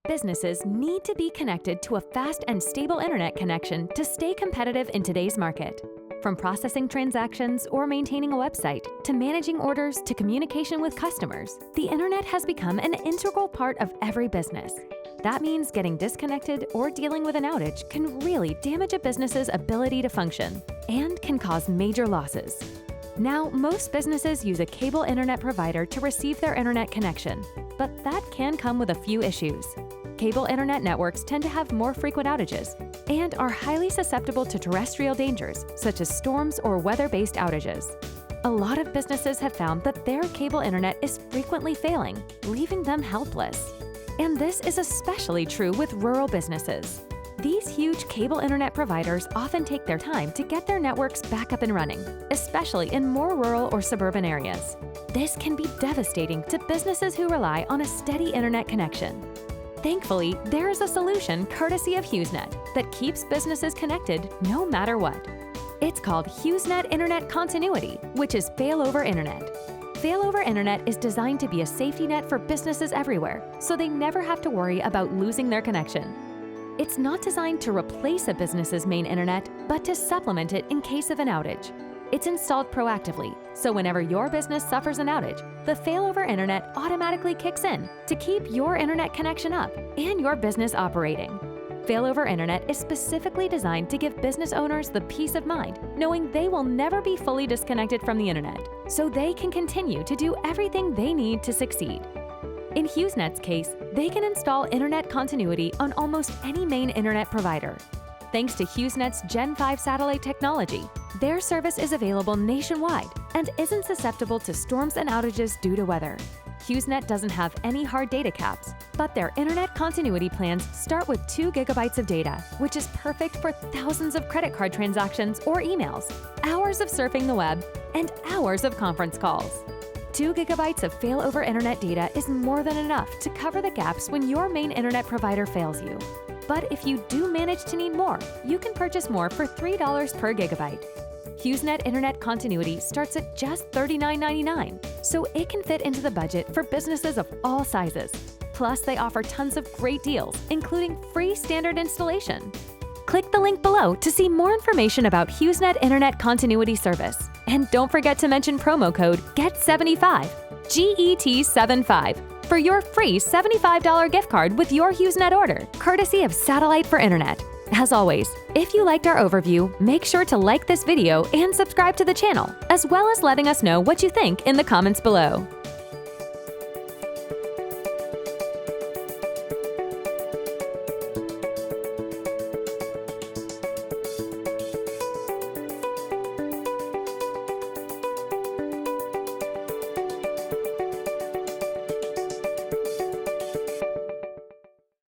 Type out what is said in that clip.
Businesses need to be connected to a fast and stable internet connection to stay competitive in today's market. From processing transactions or maintaining a website, to managing orders to communication with customers, the internet has become an integral part of every business. That means getting disconnected or dealing with an outage can really damage a business's ability to function and can cause major losses. Now, most businesses use a cable internet provider to receive their internet connection, but that can come with a few issues. Cable internet networks tend to have more frequent outages and are highly susceptible to terrestrial dangers, such as storms or weather-based outages. A lot of businesses have found that their cable internet is frequently failing, leaving them helpless. And this is especially true with rural businesses. These huge cable internet providers often take their time to get their networks back up and running, especially in more rural or suburban areas. This can be devastating to businesses who rely on a steady internet connection. Thankfully, there is a solution courtesy of HughesNet that keeps businesses connected no matter what. It's called HughesNet Internet Continuity, which is Failover Internet. Failover Internet is designed to be a safety net for businesses everywhere, so they never have to worry about losing their connection. It's not designed to replace a business's main internet, but to supplement it in case of an outage. It's installed proactively, so whenever your business suffers an outage, the Failover Internet automatically kicks in to keep your internet connection up and your business operating. Failover Internet is specifically designed to give business owners the peace of mind knowing they will never be fully disconnected from the internet, so they can continue to do everything they need to succeed. In HughesNet's case, they can install internet continuity on almost any main internet provider. Thanks to HughesNet's Gen5 satellite technology, their service is available nationwide and isn't susceptible to storms and outages due to weather. HughesNet doesn't have any hard data caps, but their internet continuity plans start with 2 gigabytes of data, which is perfect for thousands of credit card transactions or emails, hours of surfing the web, and hours of conference calls. 2 gigabytes of failover internet data is more than enough to cover the gaps when your main internet provider fails you. But if you do manage to need more, you can purchase more for $3 per gigabyte. HughesNet Internet Continuity starts at just $39.99, so it can fit into the budget for businesses of all sizes. Plus, they offer tons of great deals, including free standard installation. Click the link below to see more information about HughesNet Internet Continuity service. And don't forget to mention promo code GET75, GET75, for your free $75 gift card with your HughesNet order, courtesy of Satellite for Internet. As always, if you liked our overview, make sure to like this video and subscribe to the channel, as well as letting us know what you think in the comments below.